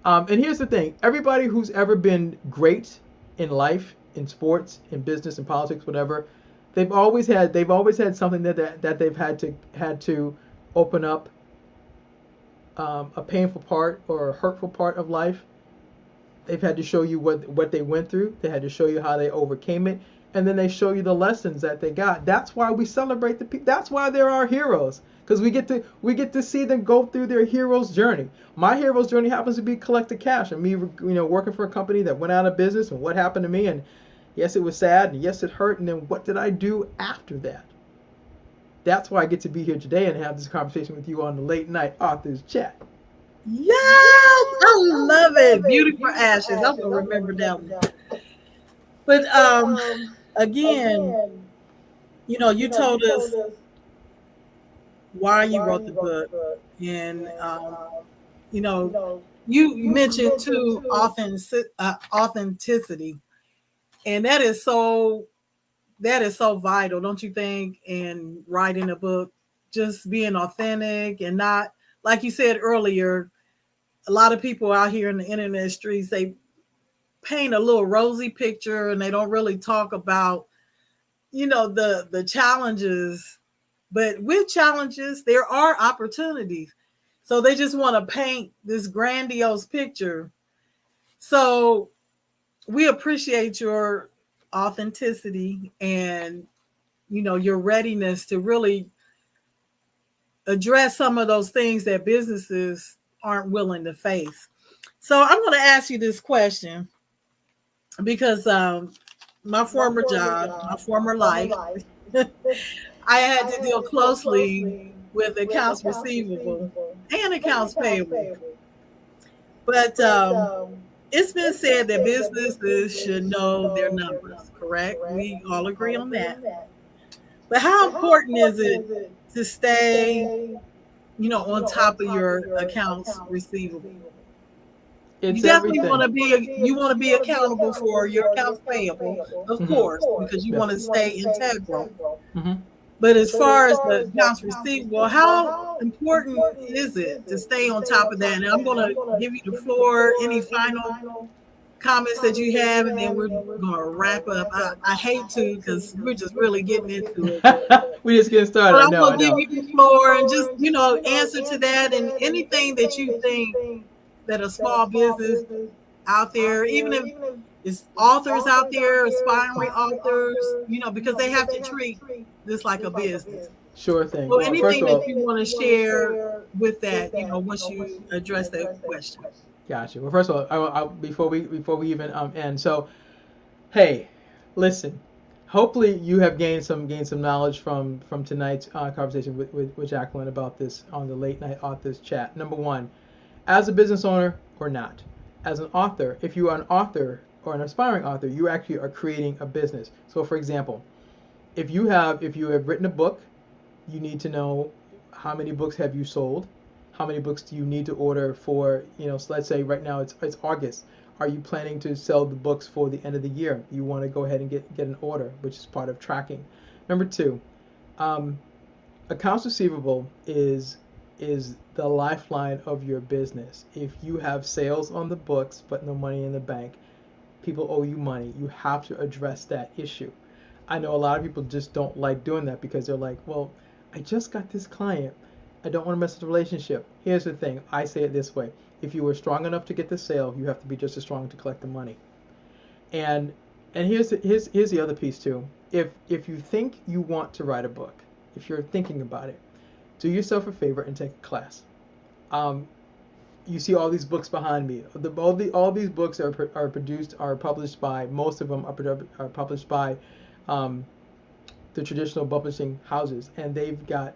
and here's the thing: everybody who's ever been great in life, in sports, in business, in politics, whatever, they've always had something that they've had to open up, a painful part or a hurtful part of life. They've had to show you what they went through. They had to show you how they overcame it, and then they show you the lessons that they got. That's why we celebrate the people. That's why they're our heroes, because we get to see them go through their hero's journey. My hero's journey happens to be Collect the Cash, and me, working for a company that went out of business, and what happened to me, and yes, it was sad, and yes, it hurt, and then what did I do after that? That's why I get to be here today and have this conversation with you on the late night authors chat. Yes, I love it. Beauty for ashes. I'm gonna remember that one. But again, you told us why you wrote the book, and you know, you mentioned too authenticity, and that is so vital, don't you think? In writing a book, just being authentic and not, like you said earlier, a lot of people out here in the internet streets, they paint a little rosy picture and they don't really talk about the challenges. But with challenges there are opportunities, so they just want to paint this grandiose picture. So we appreciate your authenticity and your readiness to really address some of those things that businesses aren't willing to face. So I'm going to ask you this question because my former job, my former life, I had to deal closely with accounts receivable and accounts payable. payable. But But it's been it's been said that said that businesses businesses should should know their know their numbers, numbers, correct? correct? We all We agree all on agree that. on that. But how But how important is important it is it to to stay, stay, on top on of top of your your accounts accounts receivable? receivable? You It's definitely everything. want to Want to be be you want to you be want to be accountable for accountable your for your accounts accounts payable, payable, of of course, course, because you want to because you want stay to stay integral. integral. But as But as far as far the as the accounts accounts receivable, receivable, how how important important is it is to it stay to on stay top on of that? top And of I'm that? going And I'm to going to give you the give you the floor. Any floor. Any final final comments that you comments that have, you and then have, we're and then we're going to going wrap to up. wrap up. I hate I to hate to because we're because just we're really just getting really into getting it. into it. We just getting But started. I I'm know. going I to give know. you I'm the give you the floor and floor just, and just answer to answer to that and that, and anything that anything you that you think think that a that a small small business business out out there, even there, if even if it's it's authors out authors out there, there, aspiring aspiring authors, authors, because they because have they to have to treat treat this like a this like a business. business. Sure thing. So Well, first anything of that all, you that want to you want to share share with that, with that, once once you you address that address that question. question. Gotcha. Well, first of all, before we even end, so hey, listen. Hopefully, you have gained some knowledge from tonight's conversation with Jacqueline about this on the late night authors chat. Number one, as a business owner or not, as an author, if you are an author or an aspiring author, you actually are creating a business. So, for example, if you have written a book, you need to know how many books have you sold, how many books do you need to order for, so let's say right now it's August. Are you planning to sell the books for the end of the year? You want to go ahead and get an order, which is part of tracking. Number two, um, accounts receivable is the lifeline of your business. If you have sales on the books but no money in the bank, people owe you money. You have to address that issue. I know a lot of people just don't like doing that because they're like, well, I just got this client. I don't want to mess with the relationship. Here's the thing. I say it this way. If you were strong enough to get the sale, you have to be just as strong to collect the money. And here's the other piece too. If you think you want to write a book, if you're thinking about it, do yourself a favor and take a class. Um, you see all these books behind me. All these books are published by, most of them are published by um, the traditional publishing houses, and they've got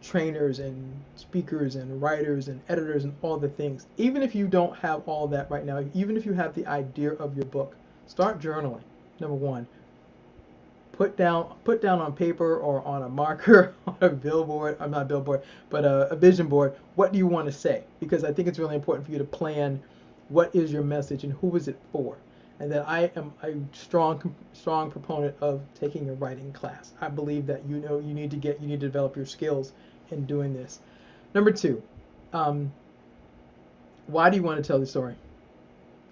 trainers and speakers and writers and editors and all the things. Even if you don't have all that right now, even if you have the idea of your book, start journaling. Number one, put down on paper or on a marker on a billboard. I'm not a billboard, but a vision board. What do you want to say? Because I think it's really important for you to plan what is your message and who is it for. And that I am a strong proponent of taking a writing class. I believe that you need to develop your skills in doing this. Number two, um, why do you want to tell the story?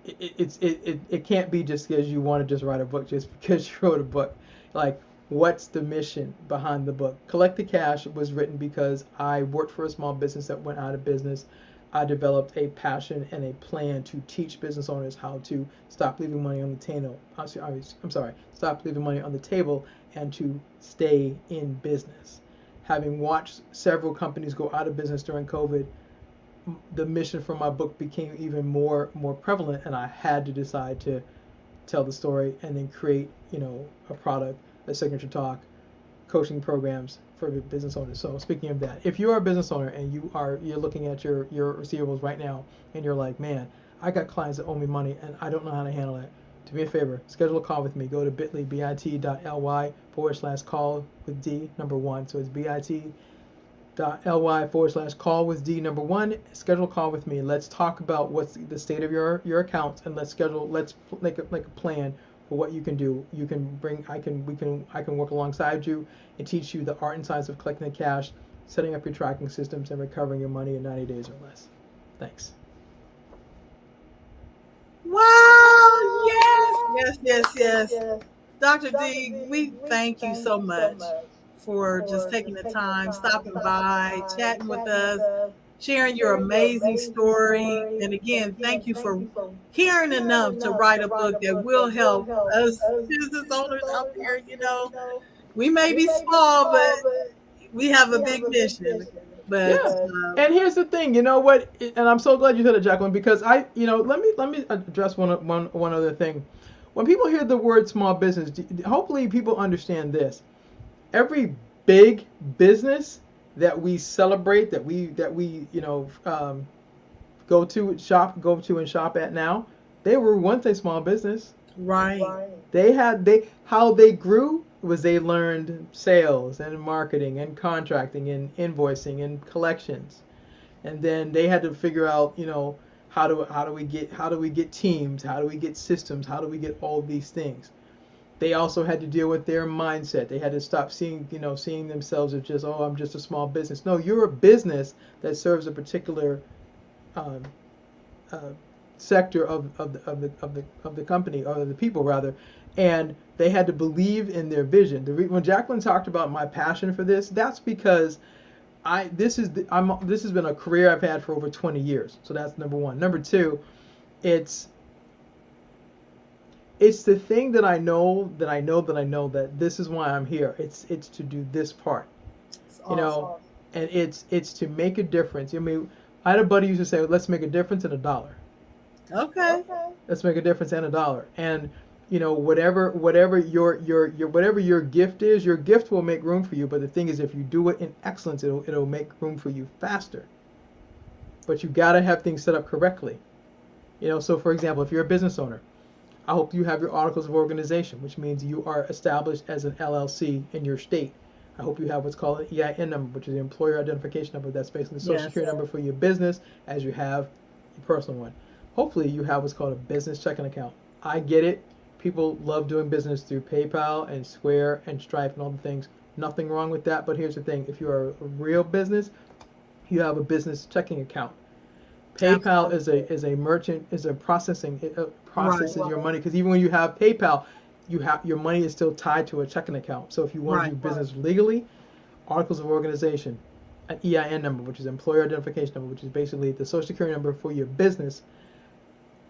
It can't be just because you want to just write a book just because you wrote a book. Like, what's the mission behind the book? Collect the Cash was written because I worked for a small business that went out of business. I developed a passion and a plan to teach business owners how to stop leaving money on the table. I'm sorry, stop leaving money on the table and to stay in business. Having watched several companies go out of business during COVID, the mission for my book became even more prevalent, and I had to decide to tell the story and then create a product, a signature talk, coaching programs for business owners. So speaking of that, if you are a business owner and you're looking at your receivables right now and you're like, man, I got clients that owe me money and I don't know how to handle it, do me a favor, schedule a call with me. Go to bit.ly/call with D number one. So it's bit.ly/call with D number one. Schedule a call with me. Let's talk about what's the state of your accounts, and let's make a plan for what you can do. You can bring I can work alongside you and teach you the art and science of collecting the cash, setting up your tracking systems, and recovering your money in 90 days or less. Thanks. Wow. Yes. Wow! Yes. Yes. Yes, yes, Yes. yes. Dr. Dr. D, D, we we thank you thank so you so much much for just for taking just the taking the time, time, stopping stopping by, by, chatting with chatting with us, us, sharing your sharing your amazing amazing story. story. And And again, again, thank you thank for you for caring caring enough to enough write to a write book a that book will that will help help us us business business owners out owners there. out there. We may We be may be small, but small, but we have a we have big a big mission. mission. But Yeah. And here's the thing, you know what? And I'm so glad you said it, Jacqueline, because let me address one other thing. When people hear the word small business, hopefully people understand this. Every big business that we celebrate, that we go to and shop at now, they were once a small business. Right. They how they grew was they learned sales and marketing and contracting and invoicing and collections, and then they had to figure out, how do we get teams, how do we get systems, how do we get all these things. They also had to deal with their mindset. They had to stop seeing themselves as just, oh, I'm just a small business. No, you're a business that serves a particular um, uh, sector of the company, or the people rather, and they had to believe in their vision. When Jacqueline talked about my passion for this, that's because this has been a career I've had for over 20 years. So that's number one. Number two, it's it's the thing that that this is why I'm here. It's to do this part, It's you awesome. know, and it's to make a difference. I mean, I had a buddy used to say, let's make a difference in a dollar. Okay. Let's make a difference in a dollar. And whatever whatever your gift is, your gift will make room for you. But the thing is, if you do it in excellence, it'll make room for you faster. But you gotta have things set up correctly. So for example, if you're a business owner, I hope you have your articles of organization, which means you are established as an LLC in your state. I hope you have what's called an EIN number, which is the employer identification number. That's basically the social Yes. security number for your business, as you have your personal one. Hopefully you have what's called a business checking account. I get it. People love doing business through PayPal and Square and Stripe and all the things. Nothing wrong with that. But here's the thing. If you're a real business, you have a business checking account. PayPal Absolutely. is a merchant, is a processing, it Right. processes your money, because even when you have PayPal, you have your money is still tied to a checking account. So if you want to Right. do business legally, articles of organization, an EIN number, which is employer identification number, which is basically the social security number for your business,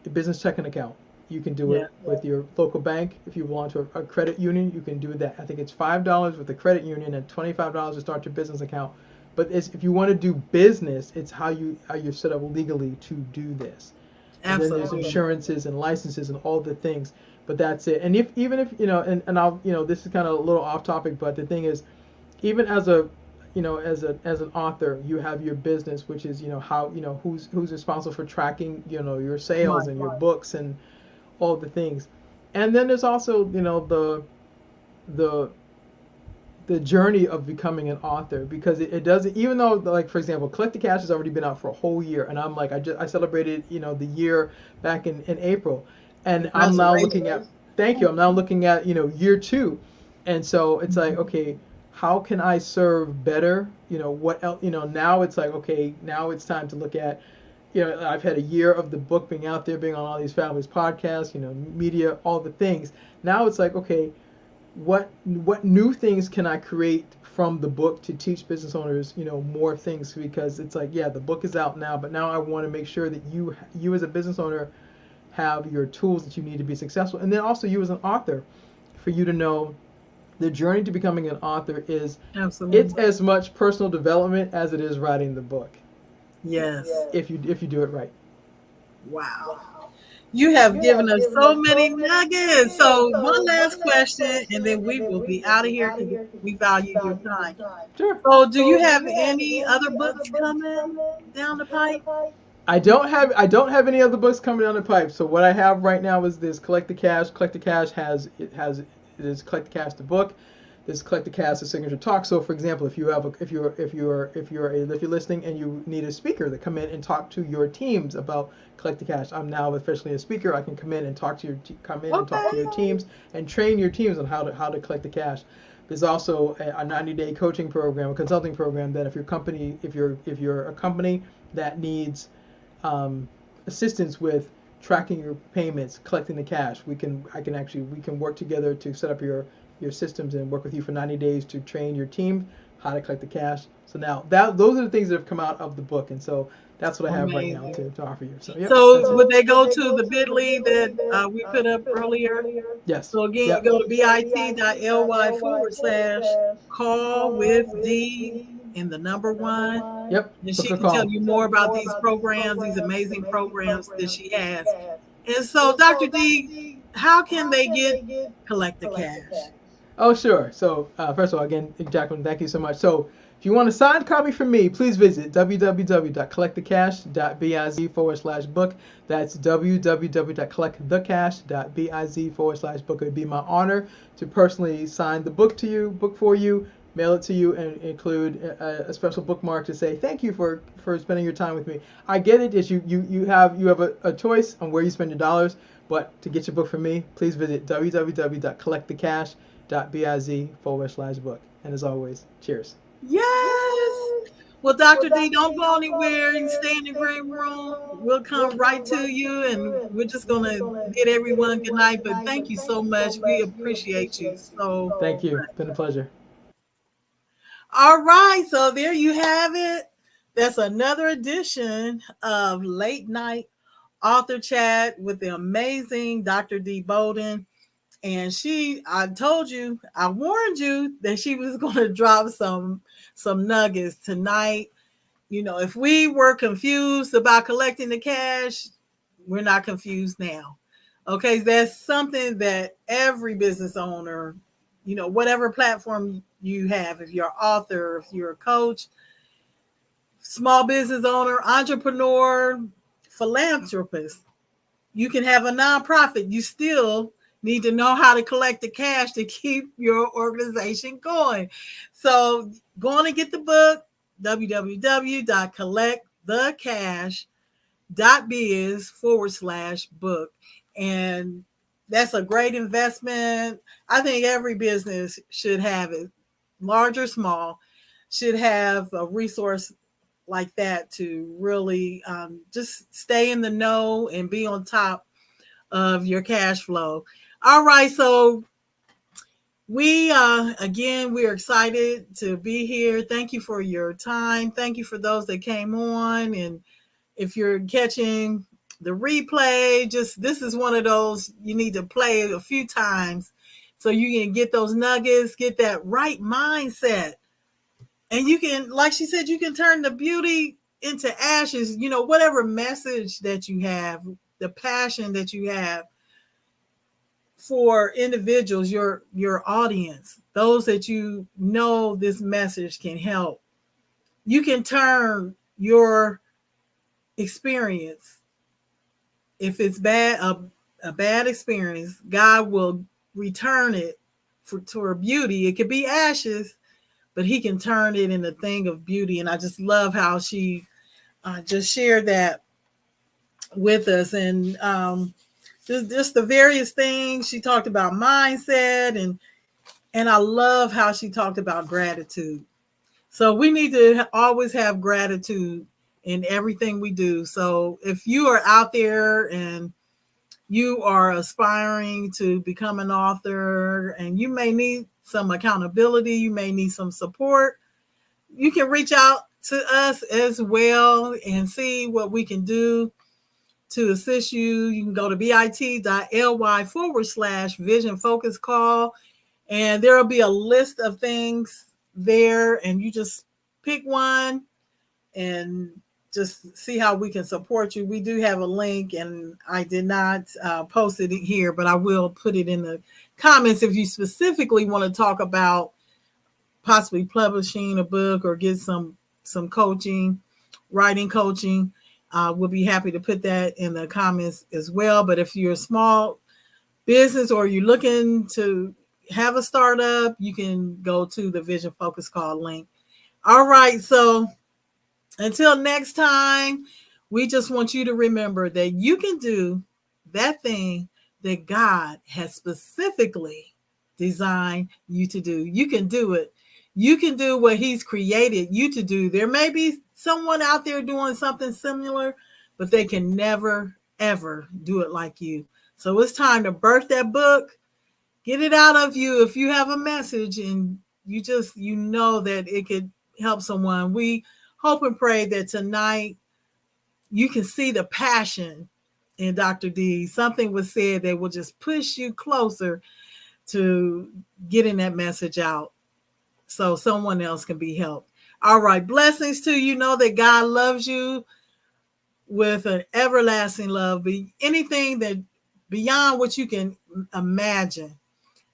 a business checking account. You can do Yeah. it with your local bank. If you belong to a credit union, you can do that. I think it's $5 with the credit union and $25 to start your business account. But if you want to do business, it's how you're set up legally to do this. And then there's Absolutely. insurances and licenses and all the things. But that's it. And if even if and I'll this is kind of a little off topic, but the thing is, even as a as an author, you have your business, which is how who's responsible for tracking your sales Right. and your books and all the things. And then there's also the the journey of becoming an author, because it doesn't, even though, like, for example, Collect the Cash has already been out for a whole year, and I'm like, I celebrated the year back in April, and I'm now looking Congratulations. at, thank you, I'm now looking at year two. And so it's like, Mhm. okay, how can I serve better? What else? Now it's like, okay, now it's time to look at, I've had a year of the book being out there, being on all these fabulous podcasts, media, all the things. Now it's like, okay, what new things can I create from the book to teach business owners, more things? Because it's like, yeah, the book is out now, but now I want to make sure that you as a business owner have your tools that you need to be successful. And then also you as an author, for you to know the journey to becoming an author is, it's Absolutely. as much personal development as it is writing the book, Yes. if you do it right. Wow. You have given us so many nuggets. So, one last question, and then we will be out of here because we value your time. Sure. So, do you have any other books coming down the pipe? I don't have any other books coming down the pipe. So what I have right now is this Collect the Cash. Collect the Cash it is Collect the Cash the book. This Collect the Cash the signature talk. So for example, if you have a, if you're listening and you need a speaker to come in and talk to your teams about Collect the Cash, I'm now officially a speaker. I can come in and talk to Okay. your teams and train your teams on how to collect the cash. There's also a 90-day coaching program, a consulting program, that if you're a company that needs assistance with tracking your payments, collecting the cash, we can work together to set up your systems and work with you for 90 days to train your team how to collect the cash. So now those are the things that have come out of the book, and so that's what I have right now Amazing. to offer you. So yep, So, that's would it. they go to the bit.ly that we put up earlier? Yes. So, again, you Yep. go to bit.ly/call with D and the number one, Yep. and Book she a can tell call. you more about these programs, these amazing programs that she has. And so, Dr. D, how can they get Collect the Cash? Oh, sure. So, first of all, again, Jacqueline, thank you so much. So, If you want a signed copy from me, please visit www.collectthecash.biz/book. That's www.collectthecash.biz/book. It would be my honor to personally sign the book for you, mail it to you, and include a special bookmark to say thank you for spending your time with me. I get it. Is you have a choice on where you spend your dollars, but to get your book from me, please visit www.collectthecash.biz/book. And as always, cheers. Yes. Well, Dr. D, don't go anywhere and stay in the green room. We'll come right to you and we're just going to bid everyone good night. But thank you so much. We appreciate you so Thank you. much. Been a pleasure. All right. So there you have it. That's another edition of Late Night Author Chat with the amazing Dr. D. Bowden. And I told you, I warned you that she was going to drop some nuggets tonight. You know, if we were confused about collecting the cash, we're not confused now. Okay, that's something that every business owner, you know, whatever platform you have, if you're an author, if you're a coach, small business owner, entrepreneur, philanthropist, you can have a nonprofit. You still need to know how to collect the cash to keep your organization going. So go on and get the book, www.collectthecash.biz/book. And that's a great investment. I think every business should have it, large or small, should have a resource like that to really just stay in the know and be on top of your cash flow. All right, so we're excited to be here. Thank you for your time. Thank you for those that came on, and if you're catching the replay, just this is one of those you need to play a few times so you can get those nuggets, get that right mindset. And you can, like she said, you can turn the beauty into ashes. You know, whatever message that you have, the passion that you have for individuals, your audience, those that you know this message can help. You can turn your experience, if it's a bad experience, God will return it for beauty. It could be ashes, but He can turn it into a thing of beauty. And I just love how she just shared that with us, and just the various things she talked about, mindset, and I love how she talked about gratitude. So we need to always have gratitude in everything we do. So if you are out there and you are aspiring to become an author and you may need some accountability, you may need some support, you can reach out to us as well and see what we can do to assist you. You can go to bit.ly/vision focus call, and there will be a list of things there, and you just pick one and just see how we can support you. We do have a link, and I did not post it here, but I will put it in the comments if you specifically want to talk about possibly publishing a book or get some coaching, writing coaching. We'll be happy to put that in the comments as well. But if you're a small business or you're looking to have a startup, you can go to the Vision Focus Call link. All right, so until next time, we just want you to remember that you can do that thing that God has specifically designed you to do. You can do it. You can do what He's created you to do. There may be someone out there doing something similar, but they can never, ever do it like you. So it's time to birth that book, get it out of you. If you have a message and you know that it could help someone, we hope and pray that tonight you can see the passion in Dr. D. Something was said that will just push you closer to getting that message out so someone else can be helped. All right. Blessings to you. Know that God loves you with an everlasting love, anything that beyond what you can imagine.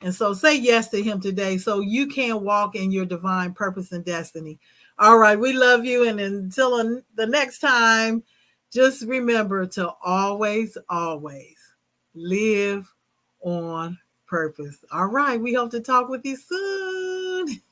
And so say yes to him today so you can walk in your divine purpose and destiny. All right, we love you. And until the next time, just remember to always, always live on purpose. All right, we hope to talk with you soon.